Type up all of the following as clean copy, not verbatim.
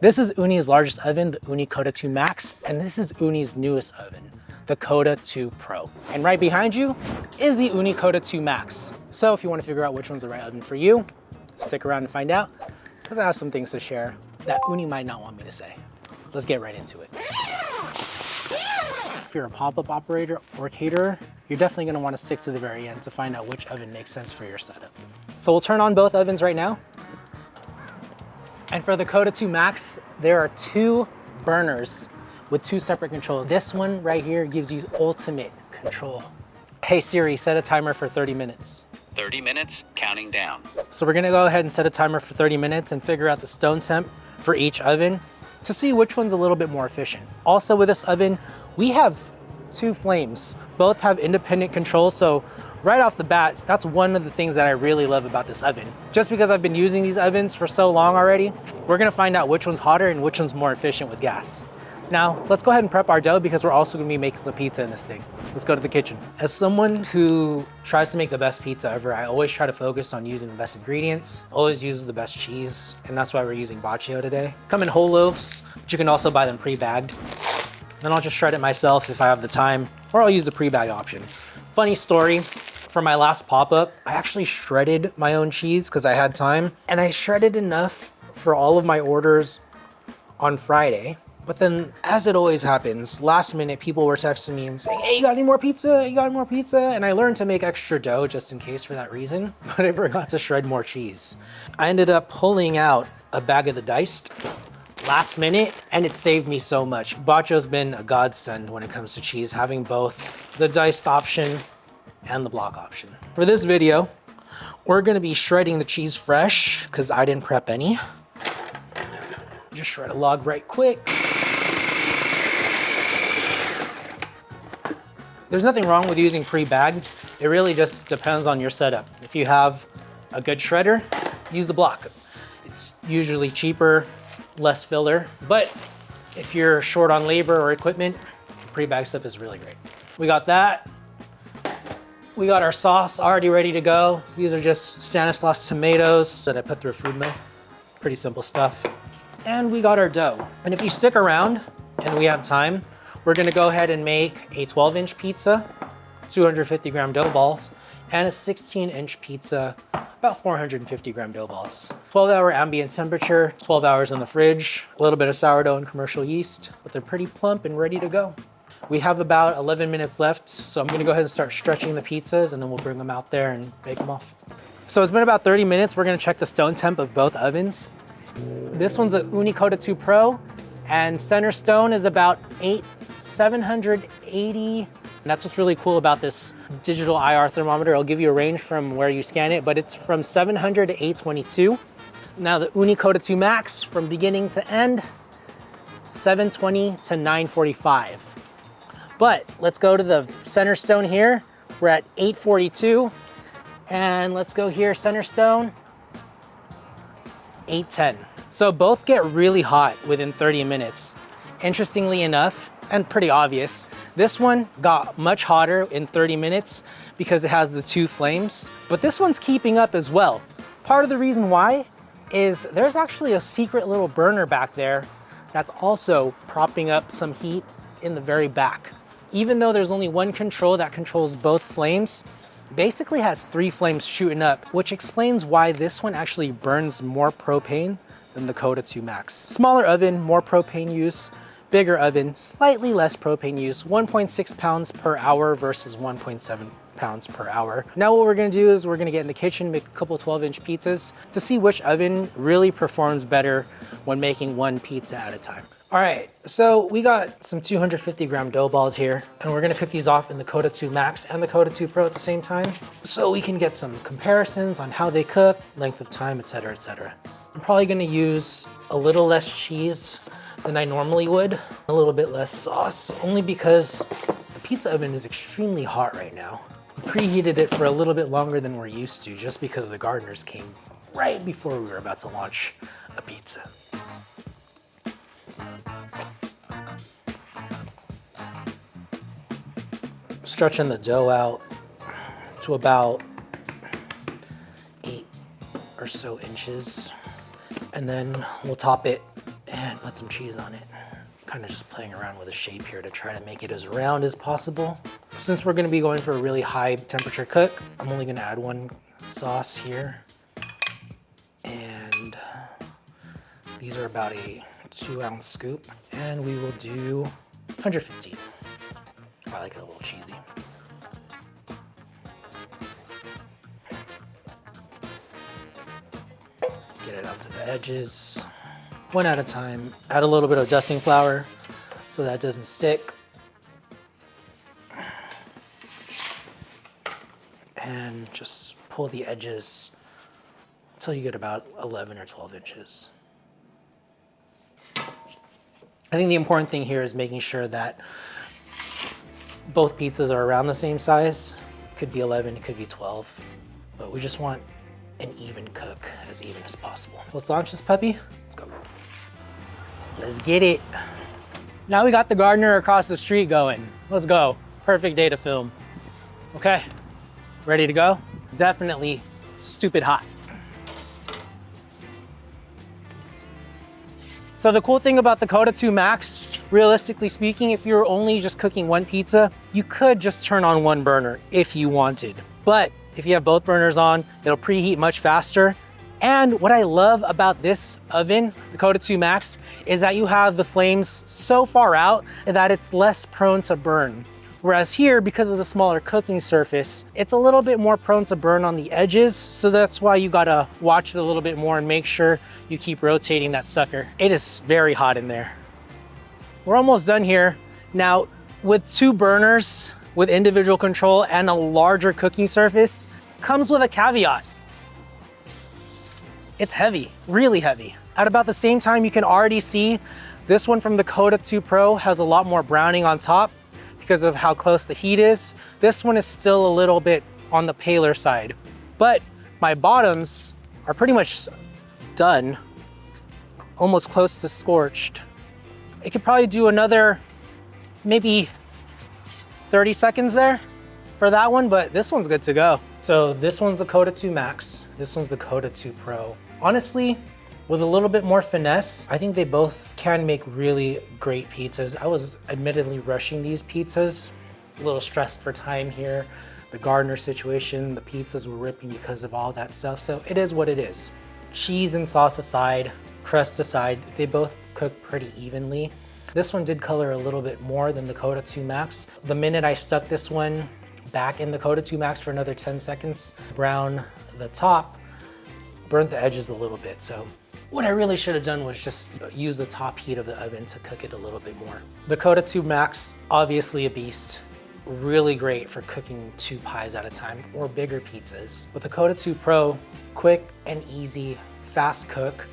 This is Ooni's largest oven, the Ooni Koda 2 Max, and this is Ooni's newest oven, the Koda 2 Pro. And right behind you is the Ooni Koda 2 Max. So if you want to figure out which one's the right oven for you, stick around and find out, because I have some things to share that Ooni might not want me to say. Let's get right into it. If you're a pop-up operator or caterer, you're definitely going to want to stick to the very end to find out which oven makes sense for your setup. So we'll turn on both ovens right now. And for the Koda 2 Max, there are two burners with two separate controls. This one right here gives you ultimate control. Hey Siri, set a timer for 30 minutes. 30 minutes, counting down. So we're gonna go ahead and set a timer for 30 minutes and figure out the stone temp for each oven to see which one's a little bit more efficient. Also with this oven, we have two flames. Both have independent control, so right off the bat, that's one of the things that I really love about this oven. Just because I've been using these ovens for so long already, we're gonna find out which one's hotter and which one's more efficient with gas. Now, let's go ahead and prep our dough because we're also gonna be making some pizza in this thing. Let's go to the kitchen. As someone who tries to make the best pizza ever, I always try to focus on using the best ingredients, always use the best cheese, and that's why we're using Baccio today. Come in whole loaves, but you can also buy them pre-bagged. Then I'll just shred it myself if I have the time, or I'll use the pre-bag option. Funny story, for my last pop-up, I actually shredded my own cheese because I had time, and I shredded enough for all of my orders on Friday. But then, as it always happens, last minute people were texting me and saying, hey, you got any more pizza? You got any more pizza? And I learned to make extra dough just in case for that reason, but I forgot to shred more cheese. I ended up pulling out a bag of the diced last minute, and it saved me so much. Baccio's been a godsend when it comes to cheese, having both the diced option and the block option. For this video, we're gonna be shredding the cheese fresh because I didn't prep any. Just shred a log right quick. There's nothing wrong with using pre-bagged. It really just depends on your setup. If you have a good shredder, use the block. It's usually cheaper, less filler, but if you're short on labor or equipment, pre-bagged stuff is really great. We got that. We got our sauce already ready to go. These are just Stanislaus tomatoes that I put through a food mill. Pretty simple stuff. And we got our dough. And if you stick around and we have time, we're gonna go ahead and make a 12-inch pizza, 250 gram dough balls, and a 16-inch pizza, about 450 gram dough balls. 12-hour ambient temperature, 12 hours in the fridge, a little bit of sourdough and commercial yeast, but they're pretty plump and ready to go. We have about 11 minutes left, so I'm gonna go ahead and start stretching the pizzas and then we'll bring them out there and bake them off. So it's been about 30 minutes. We're gonna check the stone temp of both ovens. This one's a Ooni Koda 2 Pro, and center stone is about 780. And that's what's really cool about this digital IR thermometer. It'll give you a range from where you scan it, but it's from 700 to 822. Now the Ooni Koda 2 Max, from beginning to end, 720 to 945. But let's go to the center stone here. We're at 842. And let's go here, center stone, 810. So both get really hot within 30 minutes. Interestingly enough, and pretty obvious, this one got much hotter in 30 minutes because it has the two flames, but this one's keeping up as well. Part of the reason why is there's actually a secret little burner back there that's also propping up some heat in the very back. Even though there's only one control that controls both flames, basically has three flames shooting up, which explains why this one actually burns more propane than the Koda 2 Max. Smaller oven, more propane use. Bigger oven, slightly less propane use, 1.6 pounds per hour versus 1.7 pounds per hour. Now what we're gonna do is we're gonna get in the kitchen, make a couple 12-inch pizzas to see which oven really performs better when making one pizza at a time. All right, so we got some 250 gram dough balls here, and we're gonna cook these off in the Koda 2 Max and the Koda 2 Pro at the same time, so we can get some comparisons on how they cook, length of time, etc., etc. I'm probably gonna use a little less cheese than I normally would, a little bit less sauce, only because the pizza oven is extremely hot right now. We preheated it for a little bit longer than we're used to, just because the gardeners came right before we were about to launch a pizza. Stretching the dough out to about 8 or so inches, and then we'll top it and put some cheese on it. Kind of just playing around with the shape here to try to make it as round as possible. Since we're gonna be going for a really high temperature cook, I'm only gonna add one sauce here. And these are about a 2-ounce scoop. And we will do 115. I like it a little cheesy. Get it out to the edges. One at a time. Add a little bit of dusting flour so that doesn't stick. And just pull the edges until you get about 11 or 12 inches. I think the important thing here is making sure that both pizzas are around the same size. Could be 11, it could be 12, but we just want an even cook, as even as possible. Let's launch this puppy. Let's go. Let's get it. Now we got the gardener across the street going. Let's go. Perfect day to film. Okay, ready to go? Definitely stupid hot. So the cool thing about the Koda 2 Max, realistically speaking, if you're only just cooking one pizza, you could just turn on one burner if you wanted. But if you have both burners on, it'll preheat much faster. And what I love about this oven, the Koda 2 Max, is that you have the flames so far out that it's less prone to burn. Whereas here, because of the smaller cooking surface, it's a little bit more prone to burn on the edges. So that's why you gotta watch it a little bit more and make sure you keep rotating that sucker. It is very hot in there. We're almost done here. Now, with 2 burners, with individual control and a larger cooking surface, comes with a caveat. It's heavy, really heavy. At about the same time, you can already see this one from the Koda 2 Pro has a lot more browning on top because of how close the heat is. This one is still a little bit on the paler side, but my bottoms are pretty much done, almost close to scorched. I could probably do another maybe 30 seconds there for that one, but this one's good to go. So this one's the Koda 2 Max, this one's the Koda 2 Pro. Honestly, with a little bit more finesse, I think they both can make really great pizzas. I was admittedly rushing these pizzas, a little stressed for time here. The gardener situation, the pizzas were ripping because of all that stuff, so it is what it is. Cheese and sauce aside, crust aside, they both cook pretty evenly. This one did color a little bit more than the Koda 2 Max. The minute I stuck this one back in the Koda 2 Max for another 10 seconds, brown the top, burnt the edges a little bit. So what I really should have done was just use the top heat of the oven to cook it a little bit more. The Koda 2 Max, obviously a beast. Really great for cooking 2 pies at a time or bigger pizzas. But the Koda 2 Pro, quick and easy, fast cook,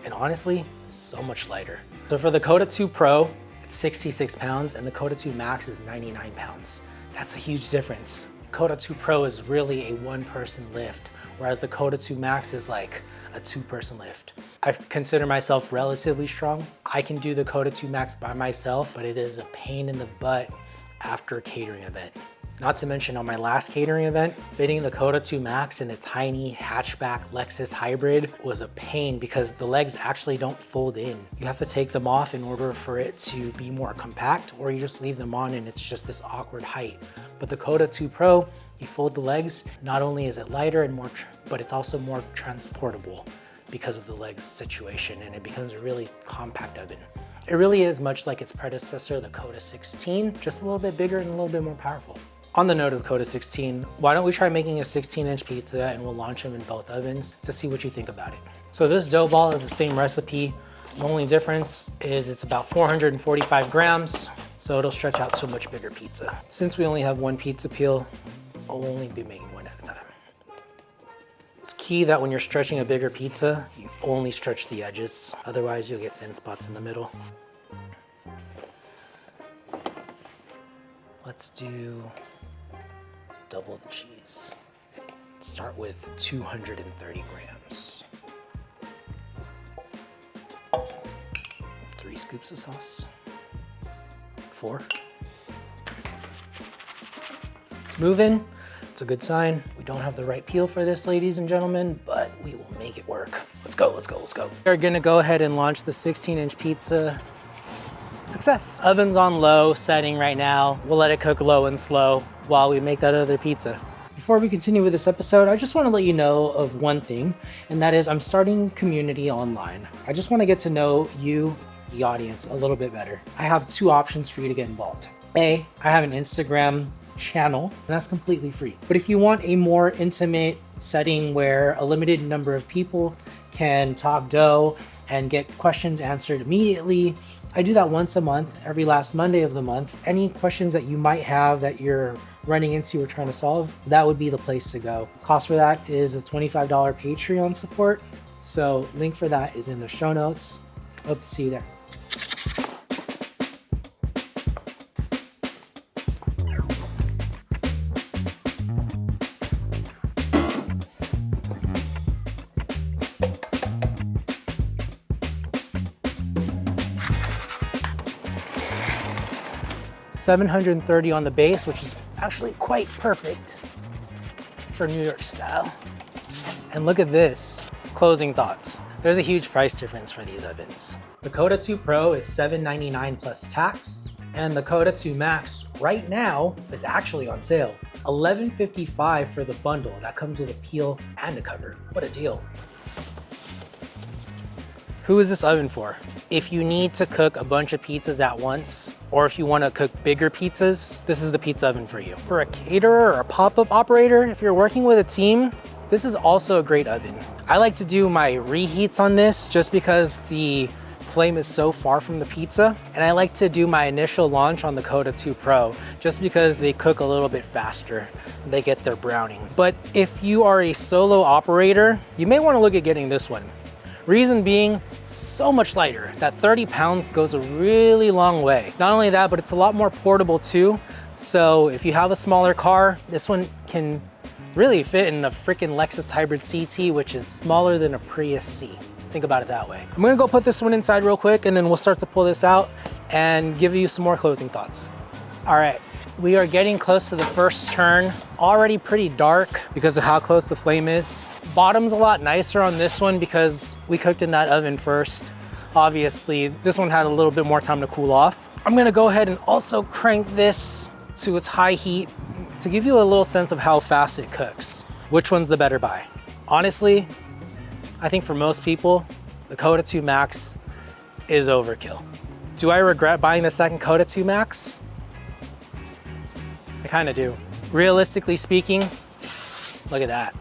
and honestly, so much lighter. So for the Koda 2 Pro, it's 66 pounds and the Koda 2 Max is 99 pounds. That's a huge difference. Koda 2 Pro is really a 1-person lift, whereas the Koda 2 Max is like a 2-person lift. I consider myself relatively strong. I can do the Koda 2 Max by myself, but it is a pain in the butt after a catering event. Not to mention on my last catering event, fitting the Koda 2 Max in a tiny hatchback Lexus hybrid was a pain because the legs actually don't fold in. You have to take them off in order for it to be more compact, or you just leave them on and it's just this awkward height. But the Koda 2 Pro, you fold the legs, not only is it lighter and more, but it's also more transportable because of the legs situation, and it becomes a really compact oven. It really is much like its predecessor, the Koda 16, just a little bit bigger and a little bit more powerful. On the note of Koda 16, why don't we try making a 16-inch pizza and we'll launch them in both ovens to see what you think about it. So this dough ball is the same recipe. The only difference is it's about 445 grams, so it'll stretch out to a much bigger pizza. Since we only have one pizza peel, I'll only be making one at a time. It's key that when you're stretching a bigger pizza, you only stretch the edges. Otherwise, you'll get thin spots in the middle. Let's do double the cheese. Start with 230 grams. 3 scoops of sauce. 4. Let's move in That's a good sign. We don't have the right peel for this, ladies and gentlemen, but we will make it work. Let's go, let's go, let's go. We're gonna go ahead and launch the 16-inch pizza. Success. Oven's on low setting right now. We'll let it cook low and slow while we make that other pizza. Before we continue with this episode, I just want to let you know of one thing, and that is I'm starting community online. I just want to get to know you, the audience, a little bit better. I have two options for you to get involved. A, I have an Instagram channel, and that's completely free. But if you want a more intimate setting where a limited number of people can talk dough and get questions answered immediately, I do that once a month, every last Monday of the month. Any questions that you might have that you're running into or trying to solve, that would be the place to go. Cost for that is a $25 Patreon support. So link for that is in the show notes. Hope to see you there. $730 on the base, which is actually quite perfect for New York style. And look at this. Closing thoughts. There's a huge price difference for these ovens. The Koda 2 Pro is $799 plus tax, and the Koda 2 Max right now is actually on sale. $1155 for the bundle. That comes with a peel and a cover. What a deal. Who is this oven for? If you need to cook a bunch of pizzas at once, or if you want to cook bigger pizzas, this is the pizza oven for you. For a caterer or a pop-up operator, if you're working with a team, this is also a great oven. I like to do my reheats on this just because the flame is so far from the pizza, and I like to do my initial launch on the Koda 2 Pro just because they cook a little bit faster. They get their browning. But if you are a solo operator, you may want to look at getting this one. Reason being, so much lighter. That 30 pounds goes a really long way. Not only that, but it's a lot more portable too. So if you have a smaller car, this one can really fit in a freaking Lexus Hybrid CT, which is smaller than a Prius C. Think about it that way. I'm gonna go put this one inside real quick, and then we'll start to pull this out and give you some more closing thoughts. All right, we are getting close to the first turn. Already pretty dark because of how close the flame is. Bottom's a lot nicer on this one because we cooked in that oven first. Obviously, this one had a little bit more time to cool off. I'm gonna go ahead and also crank this to its high heat to give you a little sense of how fast it cooks. Which one's the better buy? Honestly, I think for most people, the Koda 2 Max is overkill. Do I regret buying the second Koda 2 Max? I kinda do. Realistically speaking, look at that.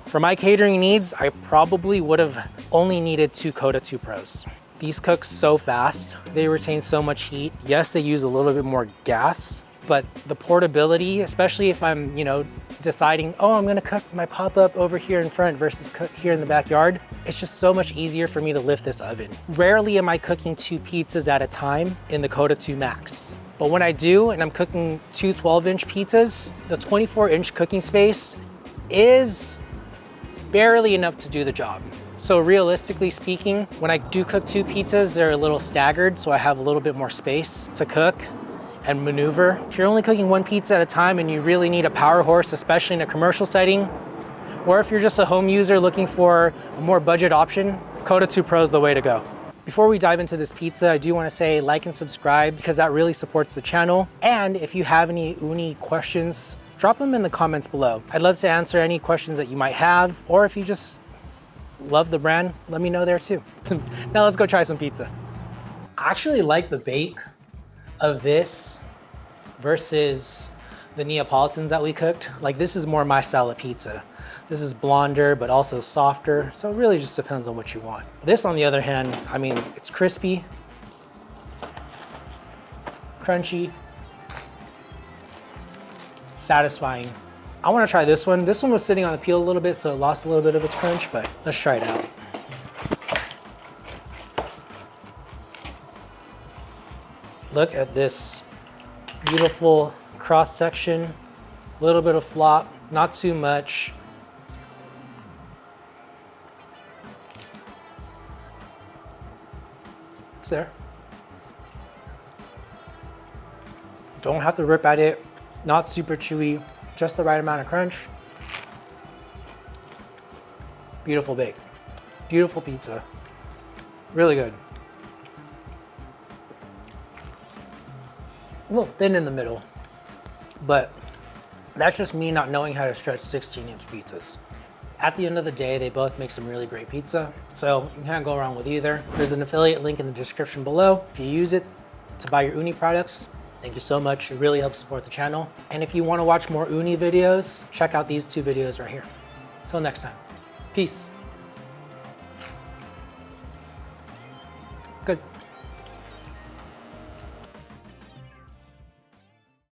For my catering needs, I probably would have only needed two Koda 2 Pros. These cook so fast, they retain so much heat. Yes, they use a little bit more gas, but the portability, especially if I'm, deciding, oh, I'm gonna cook my pop-up over here in front versus cook here in the backyard, it's just so much easier for me to lift this oven. Rarely am I cooking two pizzas at a time in the Koda 2 Max. But when I do, and I'm cooking two 12-inch pizzas, the 24-inch cooking space is barely enough to do the job. So realistically speaking, when I do cook two pizzas, they're a little staggered, so I have a little bit more space to cook and maneuver. If you're only cooking one pizza at a time and you really need a power horse, especially in a commercial setting, or if you're just a home user looking for a more budget option, Koda 2 Pro is the way to go. Before we dive into this pizza, I do want to say like and subscribe because that really supports the channel. And if you have any Ooni questions, drop them in the comments below. I'd love to answer any questions that you might have, or if you just love the brand, let me know there too. Now let's go try some pizza. I actually like the bake of this versus the Neapolitans that we cooked. Like, this is more my style of pizza. This is blonder, but also softer. So it really just depends on what you want. This, on the other hand, I mean, it's crispy, crunchy, satisfying. I want to try this one. This one was sitting on the peel a little bit, so it lost a little bit of its crunch, but let's try it out. Look at this beautiful cross section, a little bit of flop, not too much. It's there. Don't have to rip at it, not super chewy, Just the right amount of crunch. Beautiful bake. Beautiful pizza. Really good. A little thin in the middle, but that's just me not knowing how to stretch 16-inch pizzas. At the end of the day, they both make some really great pizza, so you can't go wrong with either. There's an affiliate link in the description below. If you use it to buy your Ooni products, thank you so much. It really helps support the channel. And if you want to watch more Ooni videos, check out these 2 videos right here. Until next time, peace. Good.